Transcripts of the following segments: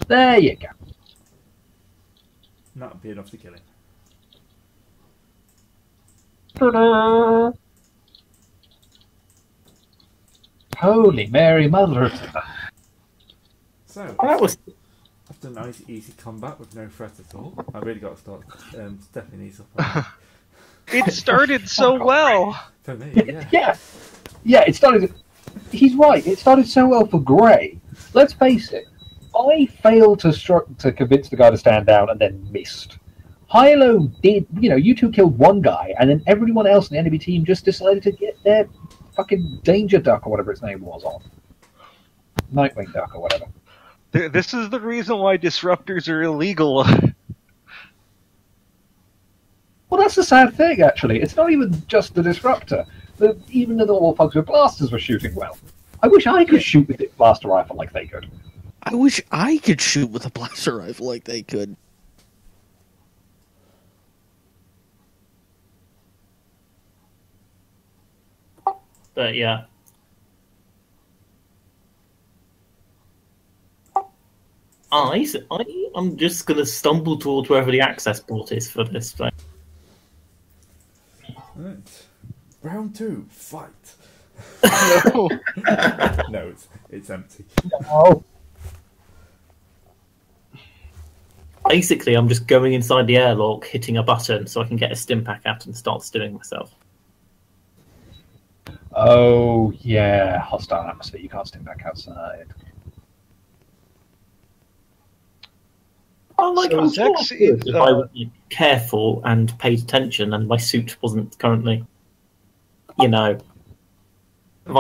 There you go. And that would be enough to kill him. Ta-da! Holy Mary, Mother. So, That was after a nice, easy combat with no threat at all, I really got to start stepping these up. It started so well. For me, yeah. Yeah, it started... He's right, it started so well for Grey. Let's face it, I failed to convince the guy to stand down and then missed. Hilo did, you two killed one guy, and then everyone else in the enemy team just decided to get their fucking Danger Duck or whatever its name was on. Nightwing Duck or whatever. This is the reason why disruptors are illegal. Well, that's the sad thing, actually. It's not even just the disruptor. Even the normal folks with blasters were shooting well. I wish I could shoot with a blaster rifle like they could. I wish I could shoot with a blaster rifle like they could. But yeah. I'm just going to stumble towards wherever the access port is for this thing. Right. Round 2, fight. No. No, it's empty. Oh. Basically, I'm just going inside the airlock, hitting a button so I can get a stim pack out and start stewing myself. Oh, yeah. Hostile atmosphere. You can't stim back outside. Oh, like, So I'm sure Zex I could is, if I was careful and paid attention and my suit wasn't currently, if I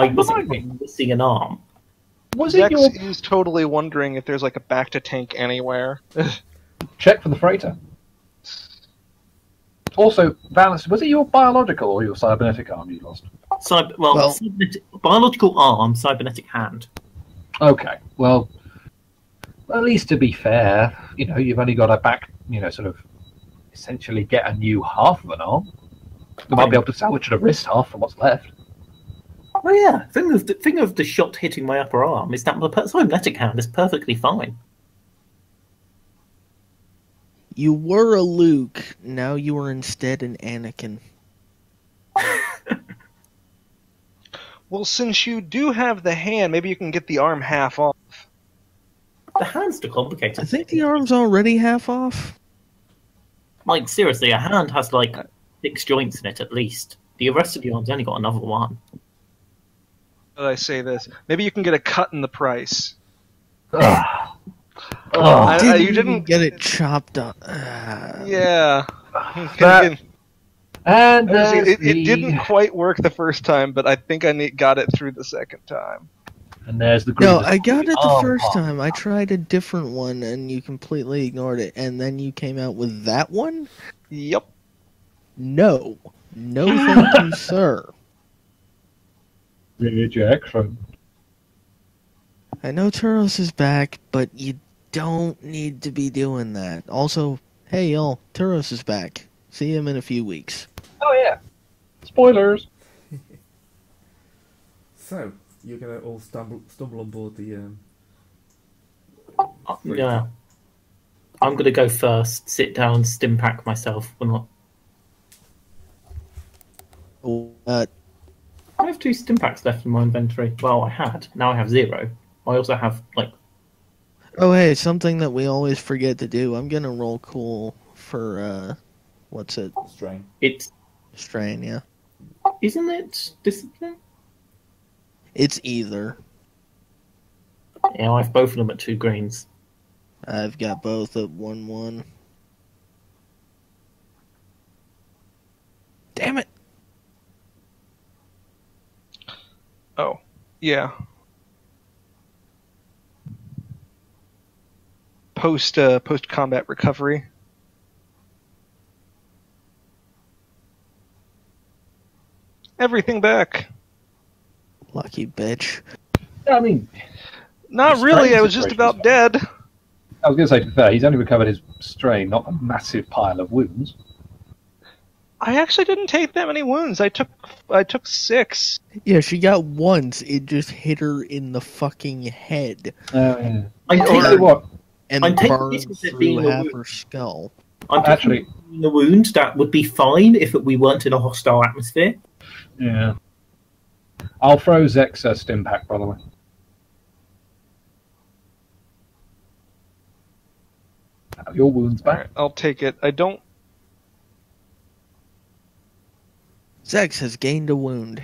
wasn't missing an arm. Was it Zex your... is totally wondering if there's like a back-to tank anywhere. Check for the freighter. Also, Valence, was it your biological or your cybernetic arm you lost? Biological arm, cybernetic hand. Okay, well, at least to be fair, you've only got to sort of essentially get a new half of an arm. You might be able to salvage the wrist half from what's left. Oh yeah, thing of the shot hitting my upper arm is that the cybernetic hand is perfectly fine. You were a Luke, now you are instead an Anakin. Well, since you do have the hand, maybe you can get the arm half off. The hand's too complicated. I think the arm's already half off. Like, seriously, a hand has, 6 joints in it at least. The rest of the arm's only got another one. How did I say this? Maybe you can get a cut in the price. You didn't get it chopped up. Yeah. And it didn't quite work the first time, but I think I got it through the second time. And there's the No, I got it the first time. I tried a different one, and you completely ignored it. And then you came out with that one? Yep. No. No, thank you, sir. Rejection. I know Turos is back, but you don't need to be doing that. Also, hey y'all, Turos is back. See him in a few weeks. Oh yeah. Spoilers. So, you're going to all stumble on board the... Yeah. I'm going to go first, sit down, stim pack myself. I have 2 stim packs left in my inventory. Well, I had. Now I have 0. I also have, Oh, hey, something that we always forget to do. I'm gonna roll cool for, what's it? Strain. It's... Strain, yeah. Isn't it discipline? It's either. Yeah, I have both of them at 2 grains. I've got both at 1-1. Damn it! Oh, yeah. Post combat recovery. Everything back. Lucky bitch. I mean, not really. I was just about dead. I was going to say, to be fair, he's only recovered his strain, not a massive pile of wounds. I actually didn't take that many wounds. I took 6. Yeah, she got once. It just hit her in the fucking head. Yeah. I tell you what. and I'm taking burn this as it through being a half wound. her skull. I'm Actually- taking the wound. That would be fine if we weren't in a hostile atmosphere. Yeah. I'll throw Zek's stim pack, by the way. Have your wounds back. Alright, I'll take it. I don't. Zex has gained a wound.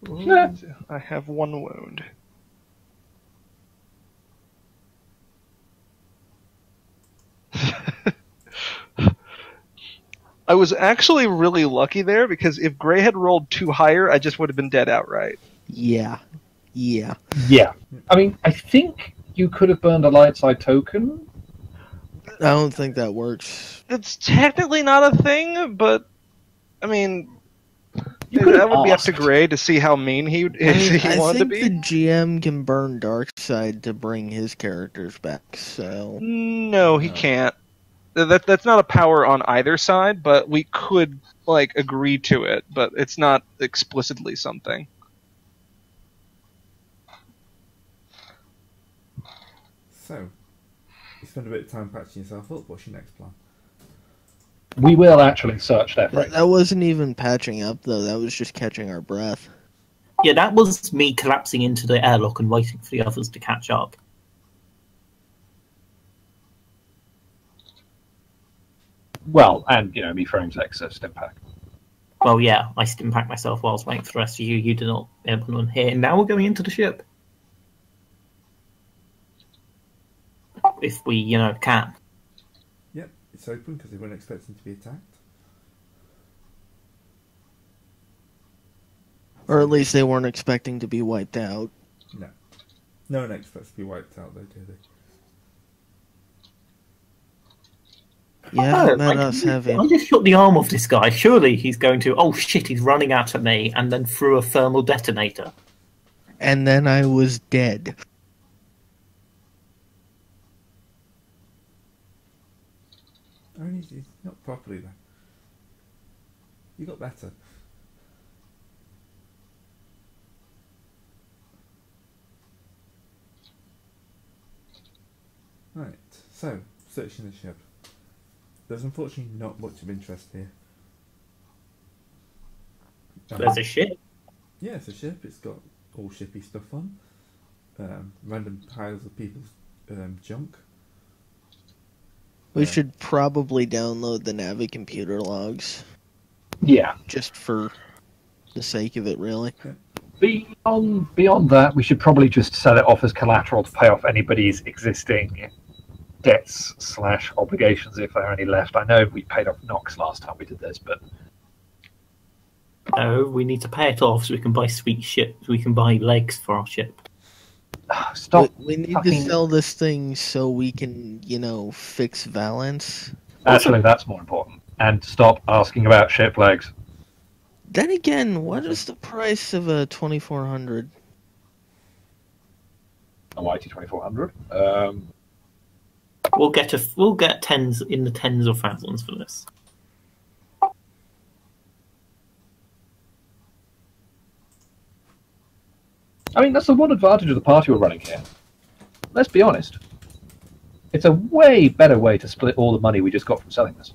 Yeah. I have one wound. I was actually really lucky there because if Gray had rolled 2 higher, I just would have been dead outright. Yeah. Yeah. Yeah. I mean, I think you could have burned a light side token. I don't think that works. It's technically not a thing, but I mean, You could that have would be up to asked. Gray to see how mean he I, mean, he I wanted to think be. the GM can burn Darkseid to bring his characters back, so... No, he can't. That's not a power on either side, but we could agree to it, but it's not explicitly something. So, you spend a bit of time patching yourself up. What's your next plan? We will actually search their freight. That wasn't even patching up, though. That was just catching our breath. Yeah, that was me collapsing into the airlock and waiting for the others to catch up. Well, and, me throwing Zek's stim pack. Well, yeah, I stim packed myself while I was waiting for the rest of you. You did not everyone here. And now we're going into the ship. If we, can. Yep, it's open because they weren't expecting to be attacked. Or at least they weren't expecting to be wiped out. No. No one expects to be wiped out, though, do they? You haven't met us, have I you? just shot the arm off this guy. Surely he's going to, oh shit, he's running out at me, and then threw a thermal detonator. And then I was dead. I mean, he's not properly, though. You got better. Right, so, searching the ship. There's unfortunately not much of interest here. There's a ship. Yeah, it's a ship. It's got all shippy stuff on. Random piles of people's junk. We Yeah. should probably download the Navi computer logs. Yeah. Just for the sake of it, really. Beyond that, we should probably just sell it off as collateral to pay off anybody's existing debts / obligations, if there are any left. I know we paid off Nox last time we did this, but No, we need to pay it off so we can buy sweet ship. So we can buy legs for our ship. stop. We need to fucking- sell this thing so we can, fix Valence. Actually, that's more important. And stop asking about ship legs. Then again, what is the price of a 2400? A YT2400. We'll get tens in the tens of thousands for this. I mean, that's the one advantage of the party we're running here. Let's be honest. It's a way better way to split all the money we just got from selling this.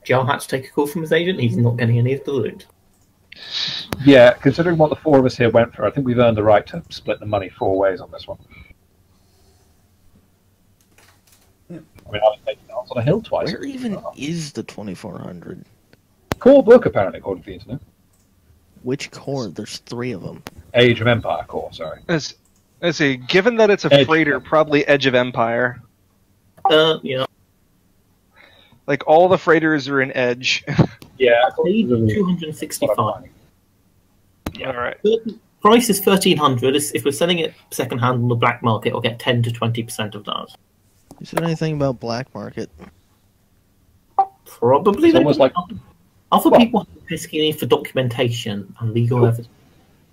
Joe had to take a call from his agent. He's not getting any of the loot. Yeah, considering what the four of us here went through, I think we've earned the right to split the money 4 ways on this one. Yeah. I mean, I've taken it on the hill twice. Where even is the 2400? Core book, apparently, according to the internet. Which core? There's 3 of them. Age of Empire core, sorry. I see. Given that it's a Edge. freighter, probably Edge of Empire. Yeah. Like all the freighters are in Edge. Yeah, Paid 265. Yeah. All right. Price is 1300. If we're selling it second hand on the black market, I'll get 10 to 20% of that. You said anything about black market? Probably. It's almost like Other well- people are asking me for documentation and legal evidence.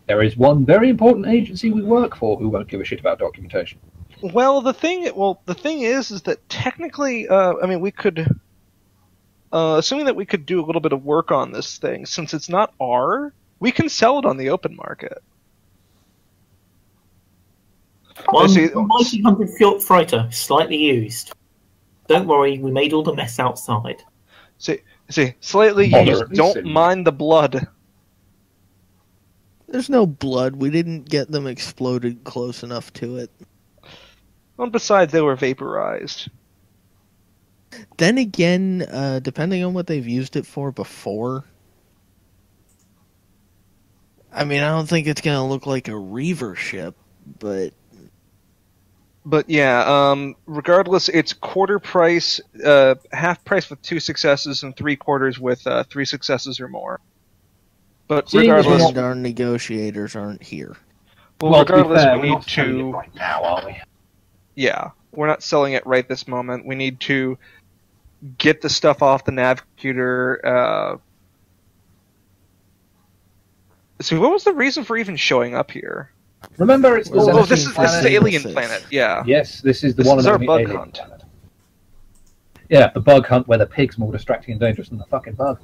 there is one very important agency we work for who won't give a shit about documentation. Well, the thing is that technically, I mean, we could, assuming that we could do a little bit of work on this thing, since it's not we can sell it on the open market. One see- mighty 100 fighter, slightly used. Don't worry, we made all the mess outside. See, slightly Moderately used. Don't silly. mind the blood. There's no blood. We didn't get them exploded close enough to it. Well, besides, they were vaporized. Then again, depending on what they've used it for before, I mean, I don't think it's gonna look like a Reaver ship, but But yeah, regardless, it's quarter price, half price with 2 successes, and 3/4 with 3 successes or more. But Seeing as we're regardless, and our negotiators aren't here. well, Well, to be regardless, fair, we we're need not selling it to. right now, are we? Yeah, we're not selling it right this moment. We need to get the stuff off the nav computer. So, what was the reason for even showing up here? Remember, it's the Well, Oh, Xenophae this is planet. alien Six. planet. Yeah. Yes, this is the This one is and our only bug alien hunt. planet. Yeah, the bug hunt where the pig's more distracting and dangerous than the fucking bug.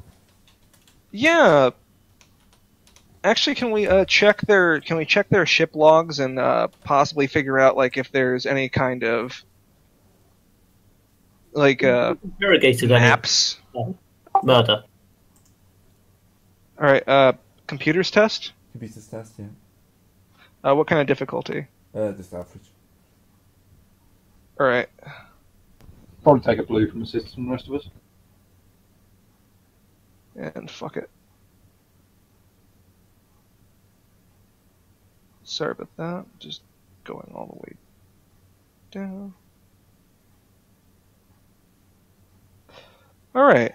Yeah. Actually, can we check their ship logs and possibly figure out like if there's any kind of like Interrogated any maps? murder. All right. Computers test. Computers test, yeah. What kind of difficulty? Just average. All right. Probably take a blue from the system from the rest of us. And fuck it. Sorry about that. Just going all the way down. All right.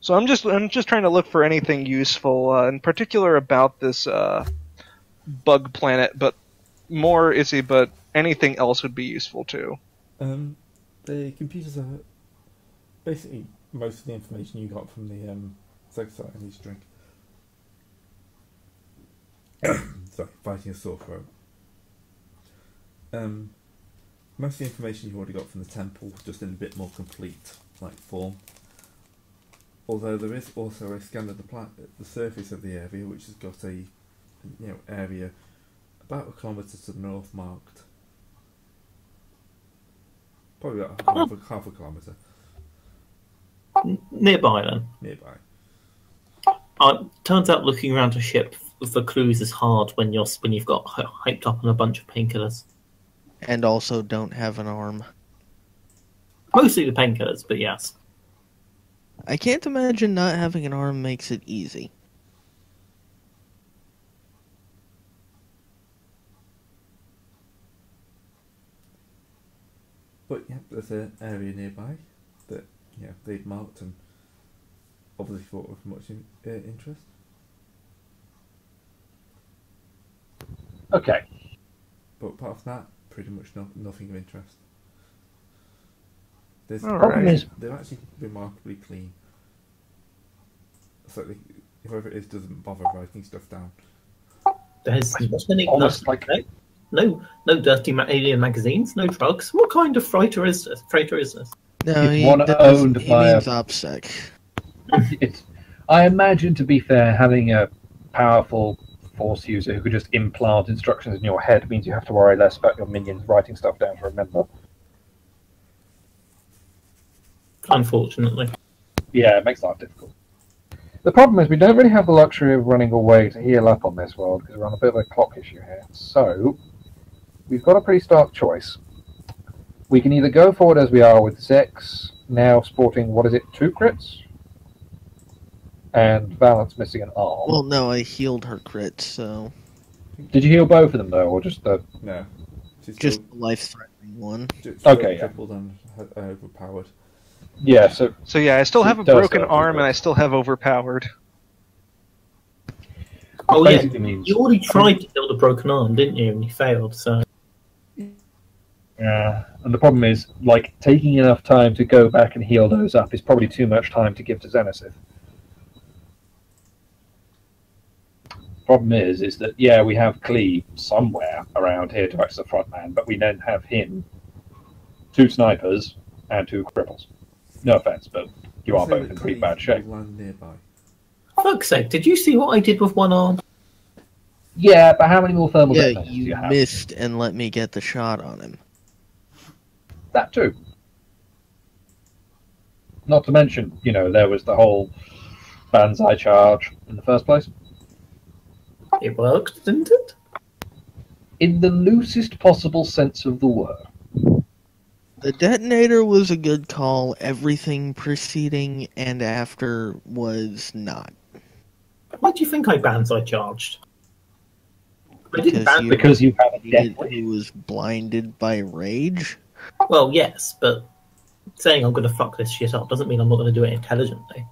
So I'm just trying to look for anything useful, in particular about this bug planet, but but anything else would be useful too. The computers are basically most of the information you got from the sorry, I need to drink. Sorry, fighting a sore throat. Most of the information you've already got from the temple, just in a bit more complete form. Although there is also a scan of the surface of the area, which has got a area about a kilometre to the north marked. Probably about half a kilometre Nearby then. nearby. Turns out looking around a ship for clues is hard when you've got hyped up on a bunch of painkillers. And also don't have an arm. Mostly the painkillers, but yes. I can't imagine not having an arm makes it easy. But yeah, there's an area nearby that they've marked and obviously thought of much interest. Okay. But apart from that, pretty much nothing of interest. All Problem right. is, They're actually remarkably clean. So whoever it is doesn't bother writing stuff down. There's almost like no dirty alien magazines, no drugs. What kind of freighter is this? No, It's he, one does, owned he by means a- OPSEC. it's. I imagine, to be fair, having a powerful force user who could just implant instructions in your head means you have to worry less about your minions writing stuff down to remember. Unfortunately. Yeah, it makes life difficult. The problem is we don't really have the luxury of running away to heal up on this world because we're on a bit of a clock issue here. So, we've got a pretty stark choice. We can either go forward as we are with Zex, now sporting, 2 crits? And Valence missing an arm. Well, no, I healed her crit, so Did you heal both of them, though, or just the... No. She's just still, the life-threatening one. Okay, yeah. tripled and overpowered. Yeah, so... So yeah, I still have a It does broken have arm, and I overpowered. still have overpowered. Oh yeah, basically means... you already tried to build a broken arm, didn't you? And you failed, so... Yeah, and the problem is, taking enough time to go back and heal those up is probably too much time to give to Zeniths. Problem is that, yeah, we have Cleve somewhere around here to act as a front man, but we then have him, 2 snipers, and 2 cripples. No offense, but you are Say both that in pretty Cleve bad shape. will land nearby. Fuck's sake, did you see what I did with one arm? Yeah, but how many more thermal Yeah, detonators do you you have? missed and let me get the shot on him. That too. Not to mention, there was the whole Banzai charge in the first place. It worked, didn't it? In the loosest possible sense of the word. The detonator was a good call. Everything preceding and after was not. Why do you think I Banzai charged? I didn't Because you Because you have a needed death wish. who was blinded by rage. Well, yes, but saying I'm going to fuck this shit up doesn't mean I'm not going to do it intelligently.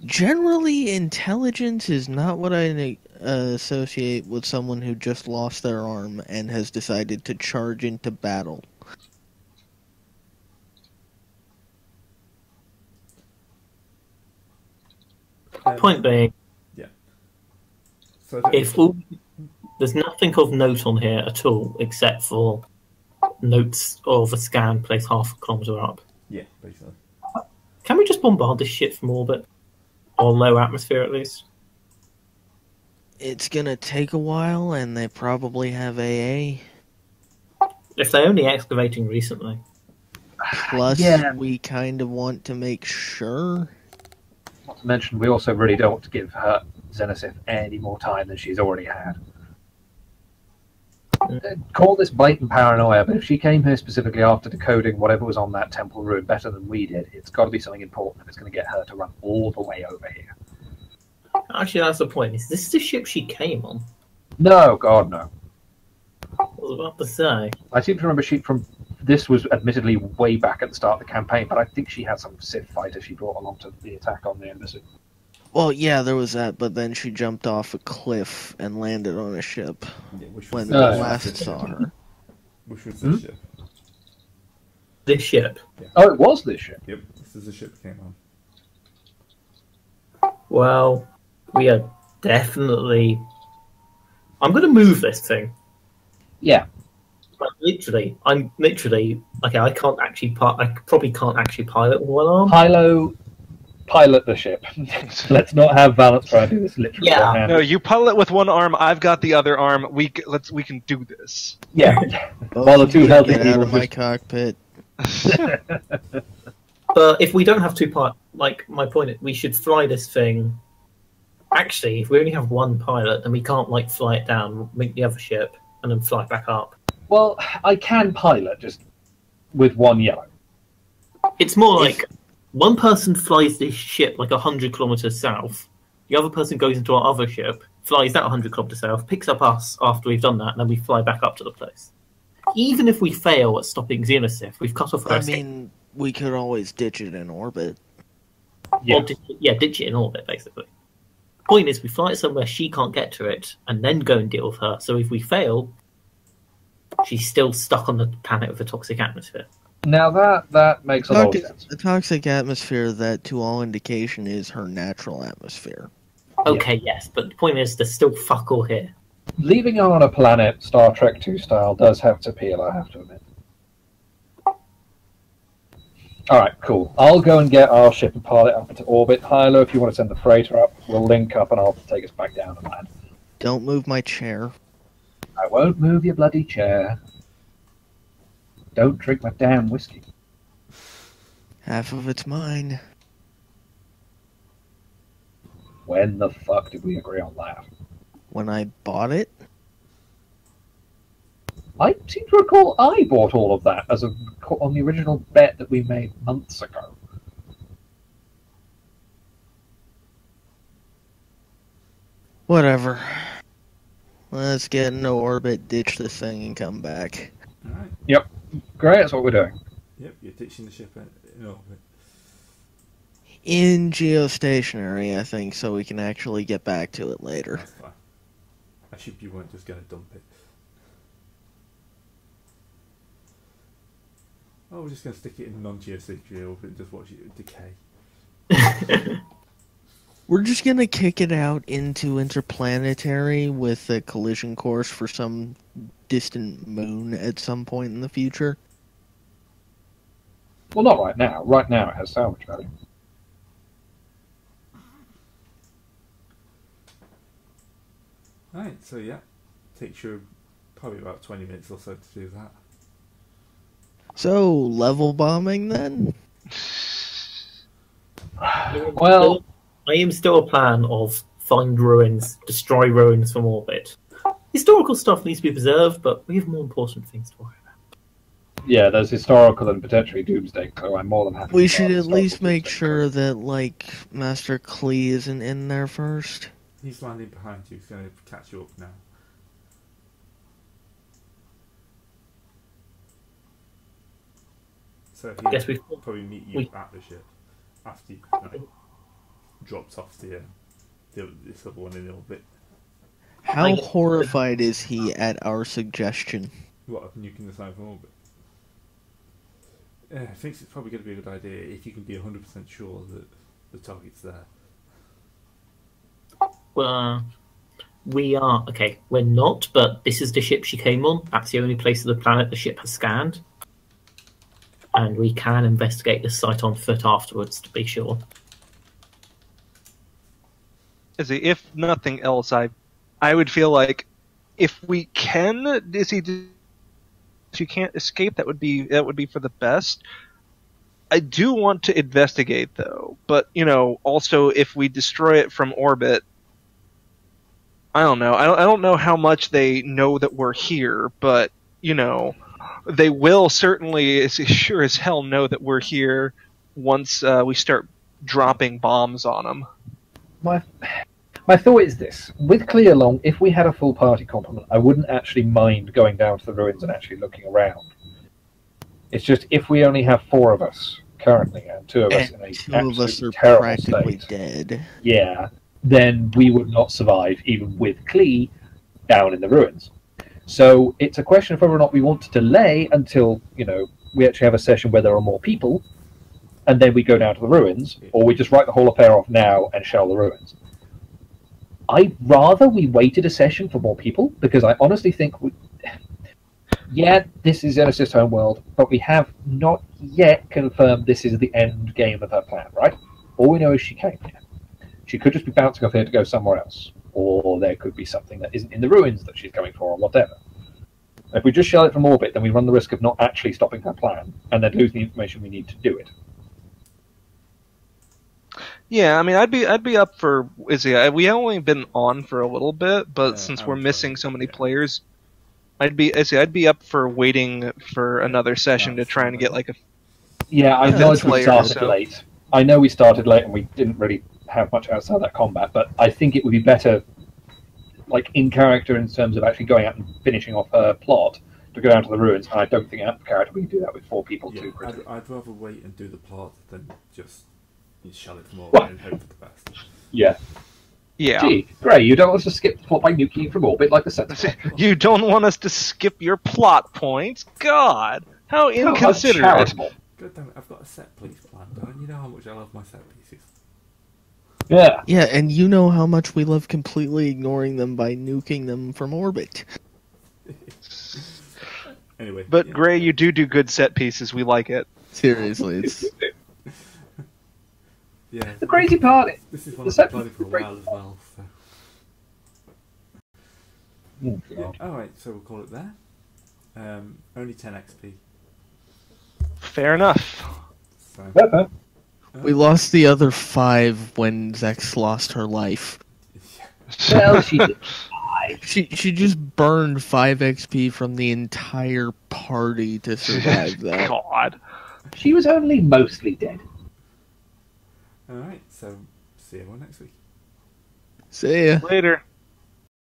Generally, intelligence is not what I associate with someone who just lost their arm and has decided to charge into battle. Point being, So there's nothing of note on here at all except for notes of a scan placed half a kilometre up. yeah, basically. Can we just bombard this shit from orbit? Or low atmosphere at least? It's gonna take a while, and they probably have AA. If they're only excavating recently. Plus, Yeah. we kind of want to make sure. Not to mention, we also really don't want to give her Zenithsith any more time than she's already had. Call this blatant paranoia, but if she came here specifically after decoding whatever was on that temple ruin better than we did, it's got to be something important if it's going to get her to run all the way over here. Actually, that's the point. Is this the ship she came on? No, God, no. I was about to say. I seem to remember this was admittedly way back at the start of the campaign, but I think she had some Sith fighter she brought along to the attack on the embassy. Well, yeah, there was that, but then she jumped off a cliff and landed on a ship Yeah, which when was we yeah. last saw her. Which was the ship. This ship. Oh, it was this ship. Yep, this is the ship that came on. Well, we are definitely... I'm going to move this thing. Yeah. I'm literally... Okay, I can't actually... I probably can't actually pilot with one arm. Hilo, pilot the ship. Let's not have Valance try and do this literally. Yeah. one-handed. No, you pilot with one arm. I've got the other arm. We can do this. Yeah. Both While the of two you healthy get out people of my just- cockpit. But if we don't have two pilot... Like, my point is, we should fly this thing... Actually, if we only have one pilot, then we can't, fly it down, make the other ship, and then fly back up. Well, I can pilot just with one yellow. It's more like one person flies this ship 100 kilometers south, the other person goes into our other ship, flies that 100 kilometers south, picks up us after we've done that, and then we fly back up to the place. Even if we fail at stopping Xenosith, we've cut off her I escape. mean, we could always ditch it in orbit. Yeah. Or ditch it in orbit, basically. Point is, we fly it somewhere she can't get to it, and then go and deal with her. So if we fail, she's still stuck on the planet with a toxic atmosphere. Now that makes a lot of sense. The toxic atmosphere that, to all indication, is her natural atmosphere. Okay, yes, but the point is, there's still fuck all here. Leaving her on a planet Star Trek 2 style does have its appeal, I have to admit. Alright, cool. I'll go and get our ship and pilot up into orbit. Hilo, if you want to send the freighter up, we'll link up and I'll take us back down and land. Don't move my chair. I won't move your bloody chair. Don't drink my damn whiskey. Half of it's mine. When the fuck did we agree on that? When I bought it, I seem to recall I bought all of that as on the original bet that we made months ago. whatever. Let's get into orbit, ditch this thing, and come back. Alright. Great, that's what we're doing. Yep, you're ditching the ship in orbit. In geostationary, I think, so we can actually get back to it later. That's fine. I assume you weren't just going to dump it. Oh, we're just going to stick it in non-geostationary orbit and just watch it decay. We're just gonna kick it out into interplanetary with a collision course for some distant moon at some point in the future. Well, not right now. Right now it has salvage value. Right, so yeah, takes you probably about 20 minutes or so to do that. So, level bombing then? Well, I am still a plan of find ruins, destroy ruins from orbit. Historical stuff needs to be preserved, but we have more important things to worry about. yeah, there's historical and potentially doomsday, so I'm more than happy. We to should start at least historical make doomsday sure that, like, Master Klee isn't in there first. He's landing behind you, he's going to catch you up now. So Yes, he'll we've- probably meet you at the ship after you dropped off this other one in orbit. How horrified is he at our suggestion? What, of nuking the side from orbit? Yeah, I think it's probably going to be a good idea if you can be 100% sure that the target's there. We are okay. We're not, but this is the ship she came on. That's the only place of the planet the ship has scanned, and we can investigate the site on foot afterwards to be sure. If nothing else, I would feel like if we can, if you can't escape, that would be for the best. I do want to investigate though, but also if we destroy it from orbit, I don't know. I don't know how much they know that we're here, but they will certainly, as sure as hell, know that we're here once we start dropping bombs on them. My thought is this: with Klee along, if we had a full party complement, I wouldn't actually mind going down to the ruins and actually looking around. It's just if we only have 4 of us currently and 2 of us in a 2 of us are terrible practically state, dead. yeah, then we would not survive even with Klee down in the ruins. So it's a question of whether or not we want to delay until we actually have a session where there are more people, and then we go down to the ruins, or we just write the whole affair off now and shell the ruins. I'd rather we waited a session for more people, because I honestly think, this is Genesis Homeworld, but we have not yet confirmed this is the end game of her plan, right? All we know is she came here. She could just be bouncing off here to go somewhere else, or there could be something that isn't in the ruins that she's coming for, or whatever. If we just shell it from orbit, then we run the risk of not actually stopping her plan, and then losing the information we need to do it. Yeah, I mean, I'd be up for we only been on for a little bit, but since we're missing so many players, I'd be up for waiting for another session to try and get like a. Yeah, I know we started so. late. I know we started late and we didn't really have much outside that combat, but I think it would be better, like in character, in terms of actually going out and finishing off her plot, to go down to the ruins. And I don't think out of character we can do that with 4 people too quickly. I'd rather wait and do the plot than just shell it from What? orbit and hope for the best. Yeah. Yeah. Gee, Gray, you don't want us to skip the plot by nuking from orbit like the Sentinel. You don't want us to skip your plot points? God, how inconsiderate! charitable. God damn it, I've got a set piece planned, and you know how much I love my set pieces. Yeah. Yeah, and you know how much we love completely ignoring them by nuking them from orbit. Anyway. But yeah. Gray, you do good set pieces. We like it. Seriously, it's... Yeah. The crazy part is... This is one the I've set been playing for a piece- while as well, so... Oh, Yeah. God. Alright, so we'll call it there. Only 10 XP. Fair enough. So, Okay. We lost the other 5 when Zex lost her life. Well, she did. She just burned 5 XP from the entire party to survive that. God. She was only mostly dead. Alright, so see everyone next week. See ya. Later.